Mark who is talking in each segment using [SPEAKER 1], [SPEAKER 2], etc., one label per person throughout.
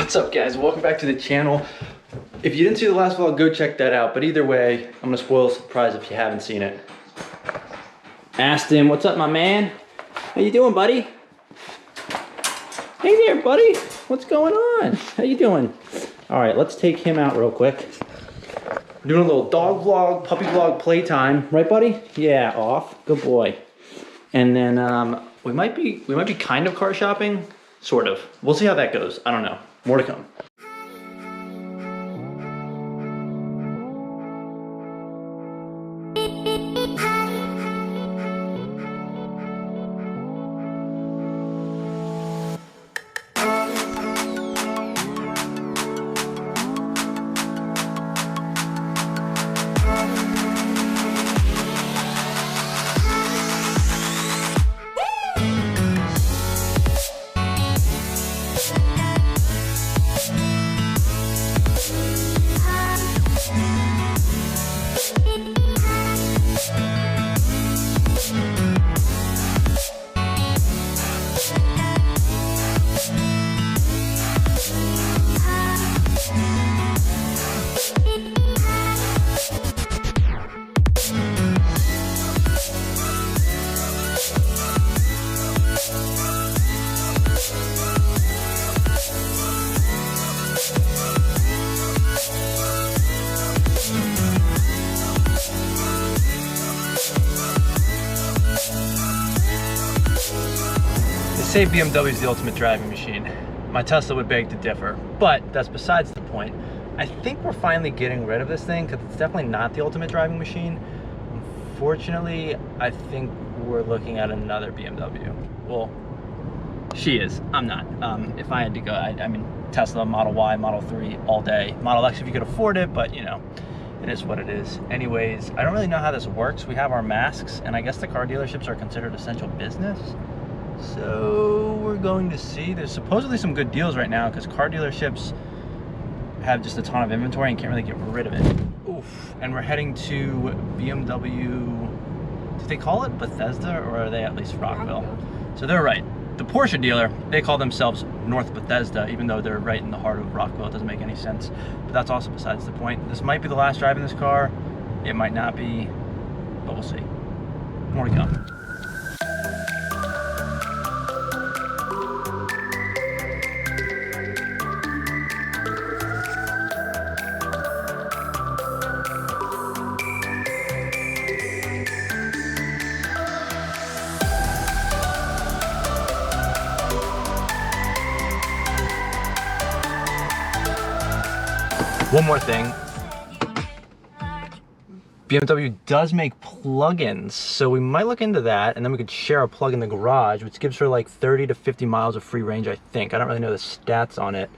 [SPEAKER 1] What's up guys, welcome back to the channel. If you didn't see the last vlog, go check that out, but either way, I'm gonna spoil a surprise if you haven't seen it. Aston, what's up my man? How you doing, buddy? Hey there, buddy. What's going on? How you doing? All right, let's take him out real quick. We're doing a little dog vlog, puppy vlog playtime. Right, buddy? Yeah, off. Good boy. And then we might be kind of car shopping, sort of. We'll see how that goes. I don't know. More to come. Say BMW is the ultimate driving machine. My Tesla would beg to differ, but that's besides the point. I think we're finally getting rid of this thing because it's definitely not the ultimate driving machine. Unfortunately, I think we're looking at another BMW. Well, she is. I'm not. If I had to go, I mean, Tesla, Model Y, Model 3 all day. Model X if you could afford it, but you know, it is what it is. Anyways, I don't really know how this works. We have our masks, and I guess the car dealerships are considered essential business. So we're going to see. There's supposedly some good deals right now because car dealerships have just a ton of inventory and can't really get rid of it. Oof. And we're heading to BMW, do they call it Bethesda or are they at least Rockville? So they're right. The Porsche dealer, they call themselves North Bethesda, even though they're right in the heart of Rockville. It doesn't make any sense. But that's also besides the point. This might be the last drive in this car. It might not be, but we'll see. More to come. One more thing, BMW does make plug-ins, so we might look into that, and then we could share a plug in the garage, which gives her like 30 to 50 miles of free range, I think. I don't really know the stats on it,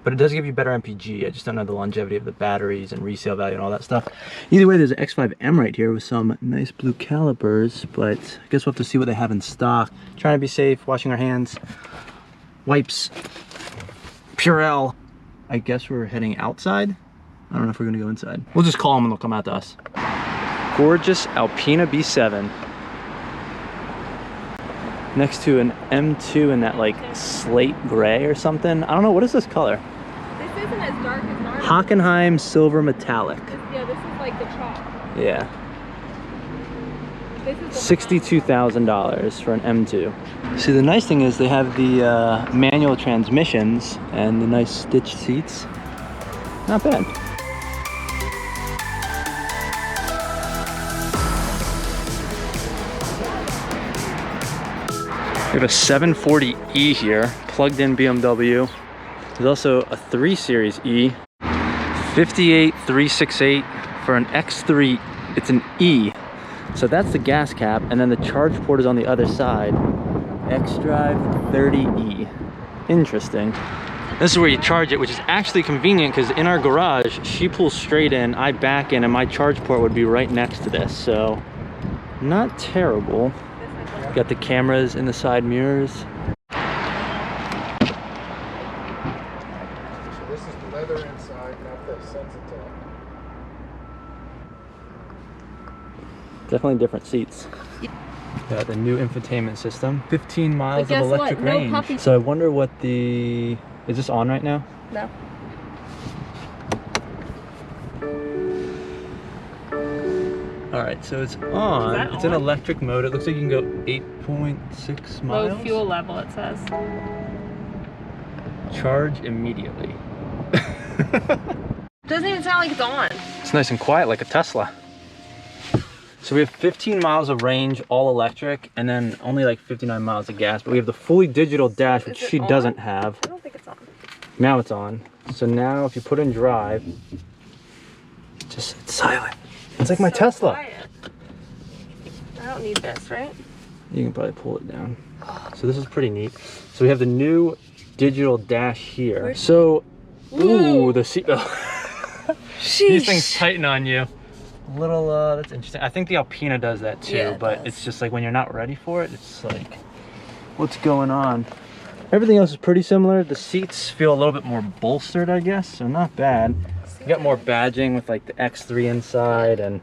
[SPEAKER 1] but it does give you better MPG. I just don't know the longevity of the batteries and resale value and all that stuff. Either way, there's an X5M right here with some nice blue calipers, but I guess we'll have to see what they have in stock. Trying to be safe, washing our hands, wipes, Purell. I guess we're heading outside. I don't know if we're gonna go inside. We'll just call them and they'll come out to us. Gorgeous Alpina B7. Next to an M2 in that like slate gray or something. I don't know, what is this color?
[SPEAKER 2] This isn't as dark as ours.
[SPEAKER 1] Hockenheim Silver Metallic.
[SPEAKER 2] Yeah, this is like the chalk.
[SPEAKER 1] Yeah. $62,000 for an M2. See, the nice thing is they have the manual transmissions and the nice stitched seats. Not bad. We have a 740e here, plugged in BMW. There's also a 3 Series E, 58368 for an X3. It's an E. So that's the gas cap, and then the charge port is on the other side. X30E. Interesting. This is where you charge it, which is actually convenient because in our garage, she pulls straight in, I back in, and my charge port would be right next to this. So not terrible. Got the cameras in the side mirrors.
[SPEAKER 3] So this is the leather inside, not the sensitive.
[SPEAKER 1] Definitely different seats. Got the new infotainment system. 15 miles of electric range. So I wonder what the... Is this on right now?
[SPEAKER 2] No.
[SPEAKER 1] All right, so it's on.
[SPEAKER 2] that
[SPEAKER 1] It's in
[SPEAKER 2] on?
[SPEAKER 1] electric mode. It looks like you can go 8.6 miles.
[SPEAKER 2] Low fuel level, it says.
[SPEAKER 1] Charge immediately.
[SPEAKER 2] Doesn't even sound like it's on.
[SPEAKER 1] It's nice and quiet, like a Tesla. So we have 15 miles of range, all electric, and then only like 59 miles of gas. But we have the fully digital dash, which she doesn't have.
[SPEAKER 2] I don't think it's on.
[SPEAKER 1] Now it's on. So now if you put in drive, it's silent. It's like my
[SPEAKER 2] So
[SPEAKER 1] Tesla.
[SPEAKER 2] quiet. I don't need this, right?
[SPEAKER 1] You can probably pull it down. So this is pretty neat. So we have the new digital dash here. So, ooh, the seat. These things tighten on you. A little, that's interesting. I think the Alpina does that too,
[SPEAKER 2] Yeah, it
[SPEAKER 1] but
[SPEAKER 2] does.
[SPEAKER 1] it's just like when you're not ready for it, it's like, what's going on? Everything else is pretty similar. The seats feel a little bit more bolstered, I guess, so not bad. You got more badging with like the X3 inside and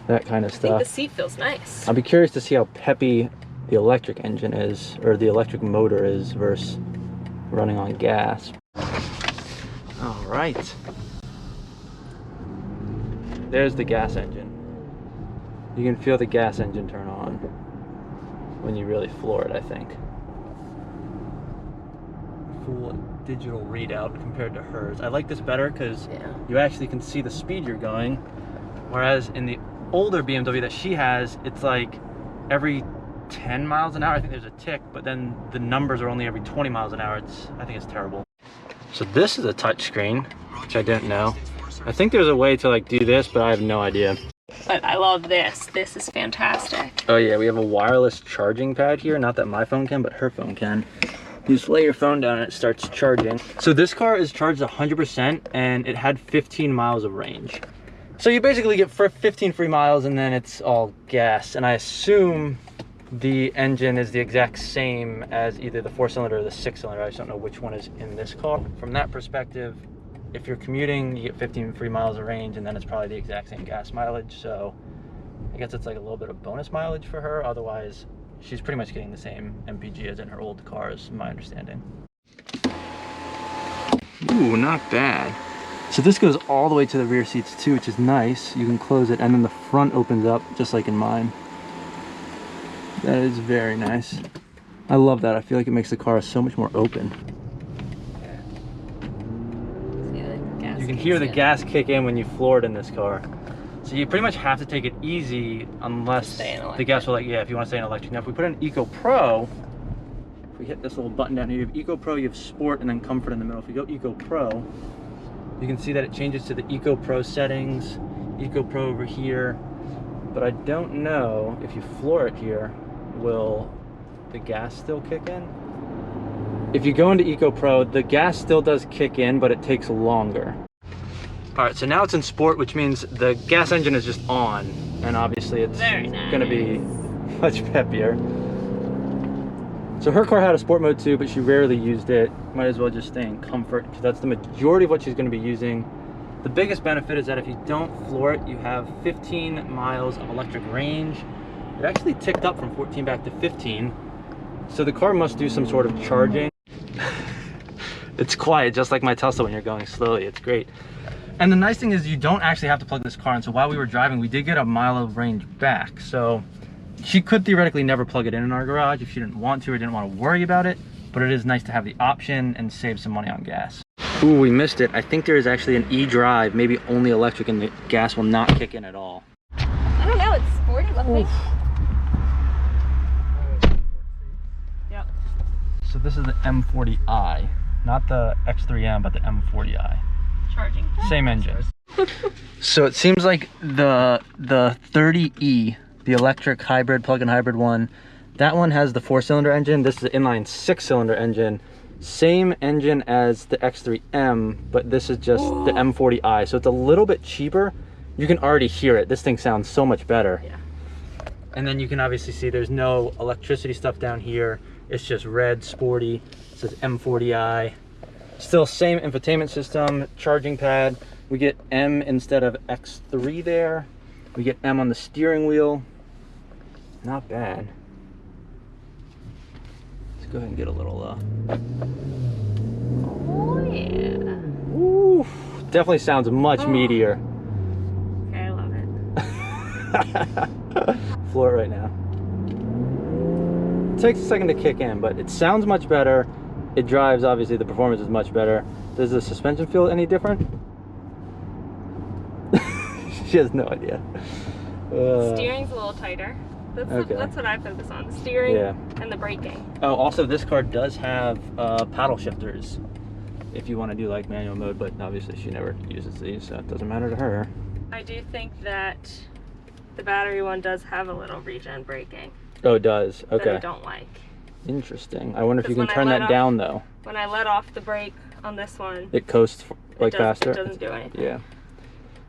[SPEAKER 1] that kind of
[SPEAKER 2] I think
[SPEAKER 1] stuff.
[SPEAKER 2] the seat feels nice.
[SPEAKER 1] I'll be curious to see how peppy the electric engine is, or the electric motor is, versus running on gas. All right. There's the gas engine. You can feel the gas engine turn on when you really floor it, I think. Full digital readout compared to hers. I like this better because you actually can see the speed you're going, whereas in the older BMW that she has, it's like every 10 miles an hour. I think there's a tick, but then the numbers are only every 20 miles an hour. I think it's terrible. So this is a touch screen, which I didn't know. I think there's a way to like do this, but I have no idea.
[SPEAKER 2] But I love this. This is fantastic.
[SPEAKER 1] Oh yeah, we have a wireless charging pad here. Not that my phone can, but her phone can. You just lay your phone down and it starts charging. So this car is charged 100% and it had 15 miles of range. So you basically get 15 free miles and then it's all gas. And I assume the engine is the exact same as either the 4-cylinder or the 6-cylinder. I just don't know which one is in this car. From that perspective, if you're commuting, you get 15 free miles of range and then it's probably the exact same gas mileage. So I guess it's like a little bit of bonus mileage for her. Otherwise, she's pretty much getting the same MPG as in her old cars, my understanding. Ooh, not bad. So this goes all the way to the rear seats too, which is nice. You can close it and then the front opens up just like in mine. That is very nice. I love that. I feel like it makes the car so much more open. You can hear the gas kick in when you floor it in this car. So you pretty much have to take it easy unless the gas will, like, yeah, if you want to stay in electric. Now if we put in Eco Pro, if we hit this little button down here, you have Eco Pro, you have Sport, and then Comfort in the middle. If you go Eco Pro, you can see that it changes to the Eco Pro settings, Eco Pro over here. But I don't know if you floor it here, will the gas still kick in? If you go into Eco Pro, the gas still does kick in, but it takes longer. All right, so now it's in Sport, which means the gas engine is just on, and obviously it's gonna be much peppier. So her car had a Sport mode too, but she rarely used it. Might as well just stay in Comfort, because that's the majority of what she's gonna be using. The biggest benefit is that if you don't floor it, you have 15 miles of electric range. It actually ticked up from 14 back to 15. So the car must do some sort of charging. It's quiet, just like my Tesla when you're going slowly. It's great. And the nice thing is you don't actually have to plug this car in. So while we were driving, we did get a mile of range back. So she could theoretically never plug it in our garage if she didn't want to or didn't want to worry about it. But it is nice to have the option and save some money on gas. Ooh, we missed it. I think there is actually an e-drive, maybe only electric, and the gas will not kick in at all.
[SPEAKER 2] I don't know, it's sporty looking. Yep.
[SPEAKER 1] So this is the M40i, not the X30M, but the M40i.
[SPEAKER 2] Charging.
[SPEAKER 1] Same engine. So it seems like the 30E, the electric hybrid, plug-in hybrid one, that one has the 4-cylinder engine. This is an inline 6-cylinder engine. Same engine as the X30M, but this is just the M40i. So it's a little bit cheaper. You can already hear it. This thing sounds so much better.
[SPEAKER 2] Yeah.
[SPEAKER 1] And then you can obviously see there's no electricity stuff down here. It's just red, sporty. It says M40i. Still same infotainment system, charging pad. We get M instead of X3 there. We get M on the steering wheel. Not bad. Let's go ahead and get a little
[SPEAKER 2] Oh yeah.
[SPEAKER 1] definitely sounds much meatier.
[SPEAKER 2] Okay, I love it.
[SPEAKER 1] Floor it right now. It takes a second to kick in, but it sounds much better. It drives, obviously the performance is much better. Does the suspension feel any different? She has no idea.
[SPEAKER 2] Steering's a little tighter. That's,
[SPEAKER 1] okay.
[SPEAKER 2] That's what I focus on, the steering and the braking.
[SPEAKER 1] Oh, also this car does have paddle shifters if you want to do like manual mode, but obviously she never uses these, so it doesn't matter to her.
[SPEAKER 2] I do think that the battery one does have a little regen braking.
[SPEAKER 1] Oh, it does? Okay.
[SPEAKER 2] That I don't like.
[SPEAKER 1] Interesting. I wonder if you can turn that down though.
[SPEAKER 2] When I let off the brake on this one,
[SPEAKER 1] it coasts like faster?
[SPEAKER 2] It doesn't do anything.
[SPEAKER 1] Yeah.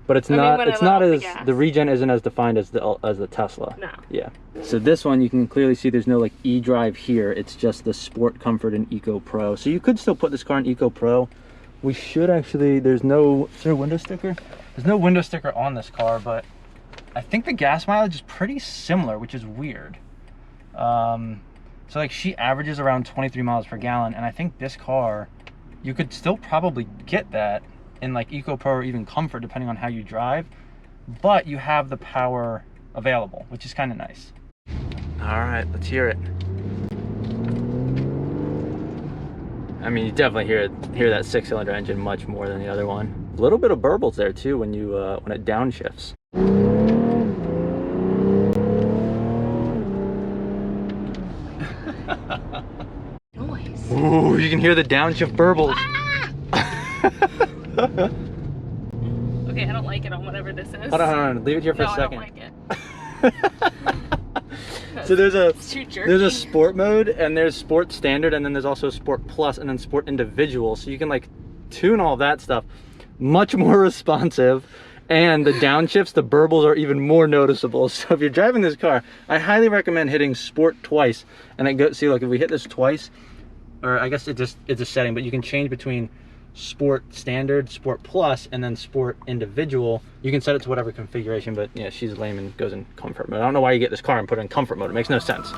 [SPEAKER 1] But it's not as the regen isn't as defined as the Tesla.
[SPEAKER 2] No.
[SPEAKER 1] Yeah. So this one you can clearly see there's no like e-drive here. It's just the Sport, Comfort, and Eco Pro. So you could still put this car in Eco Pro. We should actually. Is there a window sticker? There's no window sticker on this car, but I think the gas mileage is pretty similar, which is weird. So like she averages around 23 miles per gallon, and I think this car, you could still probably get that in like Eco Pro or even Comfort, depending on how you drive, but you have the power available, which is kind of nice. All right, let's hear it. I mean, you definitely hear that 6-cylinder engine much more than the other one. A little bit of burbles there too when you when it downshifts.
[SPEAKER 2] Noise.
[SPEAKER 1] Ooh, you can hear the downshift burbles.
[SPEAKER 2] Okay, I don't like it on whatever this is.
[SPEAKER 1] Hold on, leave it here for a second.
[SPEAKER 2] I don't like it.
[SPEAKER 1] So there's a
[SPEAKER 2] It's
[SPEAKER 1] sport mode, and there's sport standard, and then there's also sport plus, and then sport individual. So you can like tune all that stuff. Much more responsive, and the downshifts, the burbles are even more noticeable. So if you're driving this car, I highly recommend hitting sport twice, and then see, like if we hit this twice, or I guess it's a setting, but you can change between sport standard, sport plus, and then sport individual. You can set it to whatever configuration, but yeah, she's lame and goes in comfort mode. I don't know why you get this car and put it in comfort mode. It makes no sense.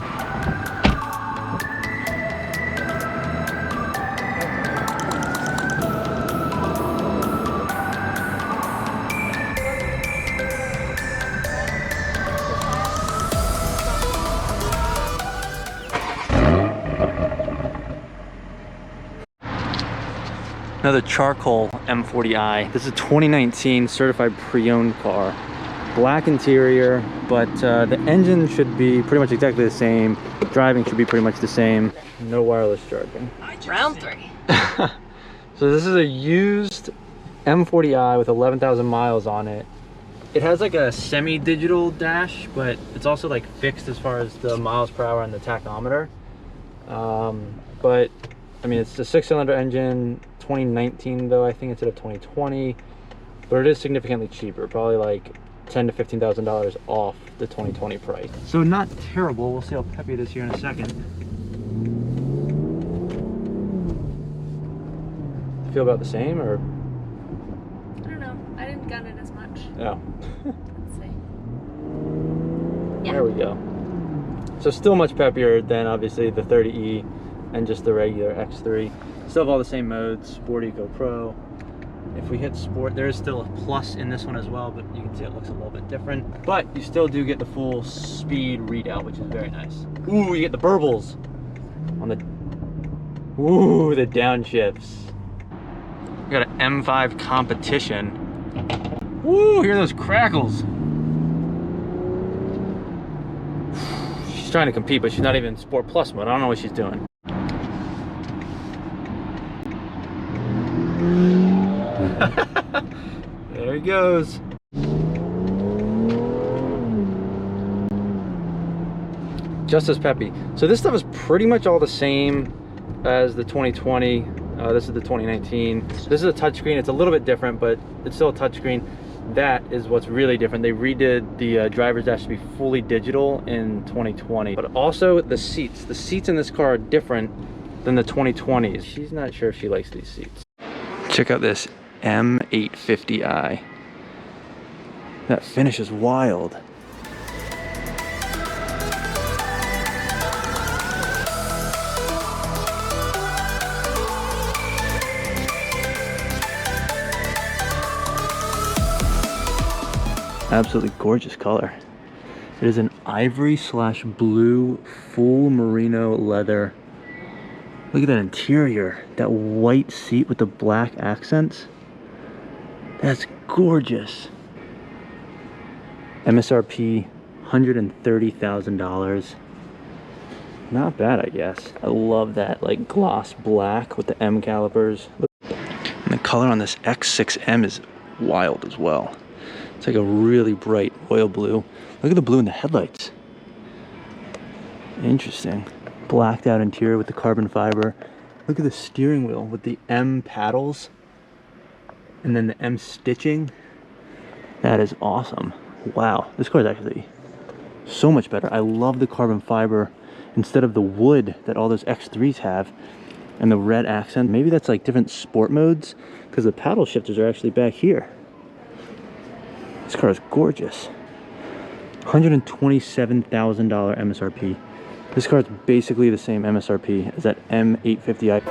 [SPEAKER 1] Another charcoal M40i. This is a 2019 certified pre-owned car. Black interior, but the engine should be pretty much exactly the same. Driving should be pretty much the same. No wireless charging.
[SPEAKER 2] Round 3.
[SPEAKER 1] So this is a used M40i with 11,000 miles on it. It has like a semi-digital dash, but it's also like fixed as far as the miles per hour and the tachometer. But I mean, it's a 6-cylinder engine, 2019 though, I think instead of 2020, but it is significantly cheaper, probably like $10,000 to $15,000 off the 2020 price. So not terrible. We'll see how peppy it is here in a second. Feel about the same, or?
[SPEAKER 2] I don't know. I didn't gun it as much.
[SPEAKER 1] Oh.
[SPEAKER 2] Let's see. Yeah.
[SPEAKER 1] There we go. So still much peppier than obviously the 30E and just the regular X3. Still have all the same modes, Sport, Eco, Pro. If we hit Sport, there is still a plus in this one as well, but you can see it looks a little bit different. But you still do get the full speed readout, which is very nice. Ooh, you get the burbles on the, ooh, the downshifts. We got an M5 competition. Woo, hear those crackles. She's trying to compete, but she's not even in Sport Plus mode. I don't know what she's doing. There he goes. Just as peppy. So this stuff is pretty much all the same as the 2020. This is the 2019. This is a touchscreen. It's a little bit different, but it's still a touchscreen. That is what's really different. They redid the driver's dash to be fully digital in 2020. But also the seats. The seats in this car are different than the 2020s. She's not sure if she likes these seats. Check out this M850i. That finish is wild. Absolutely gorgeous color. It is an ivory / blue full merino leather. Look at that interior, that white seat with the black accents. That's gorgeous. MSRP $130,000. Not bad, I guess. I love that like gloss black with the M calipers. And the color on this X6M is wild as well. It's like a really bright royal blue. Look at the blue in the headlights. Interesting. Blacked out interior with the carbon fiber. Look at the steering wheel with the M paddles and then the M stitching. That is awesome. Wow, this car is actually so much better. I love the carbon fiber instead of the wood that all those X3s have, and the red accent. Maybe that's like different sport modes because the paddle shifters are actually back here. This car is gorgeous. $127,000 MSRP. This car is basically the same MSRP as that M850i.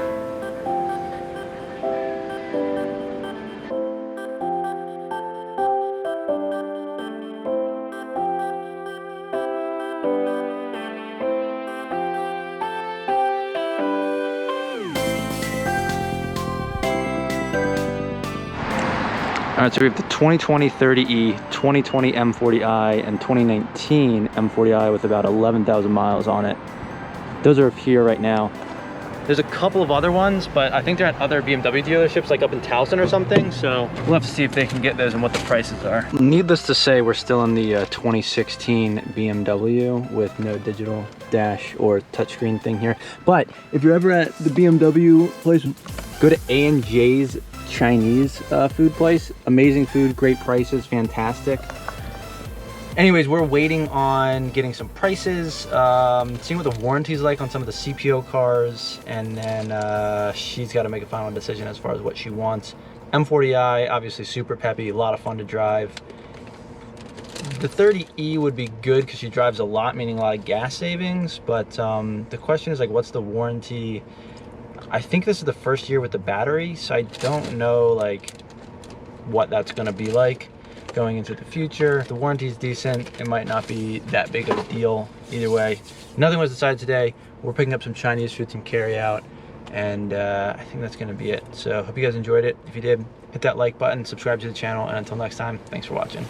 [SPEAKER 1] All right, so we have the 2020 30E, 2020 M40i, and 2019 M40i with about 11,000 miles on it. Those are here right now. There's a couple of other ones, but I think they're at other BMW dealerships, like up in Towson or something. So we'll have to see if they can get those and what the prices are. Needless to say, we're still in the 2016 BMW with no digital dash or touchscreen thing here. But if you're ever at the BMW place, go to A&J's Chinese food place. Amazing food, great prices, fantastic. Anyways, we're waiting on getting some prices, seeing what the warranty's like on some of the CPO cars, and then she's got to make a final decision as far as what she wants. M40i, obviously super peppy, a lot of fun to drive. The 30E would be good because she drives a lot, meaning a lot of gas savings, but the question is like, what's the warranty? I think this is the first year with the battery, so I don't know like what that's gonna be like going into the future. The warranty is decent. It might not be that big of a deal. Either way, nothing was decided today. We're picking up some Chinese food, some carry out, and I think that's gonna be it. So hope you guys enjoyed it. If you did, hit that like button, subscribe to the channel, and until next time, thanks for watching.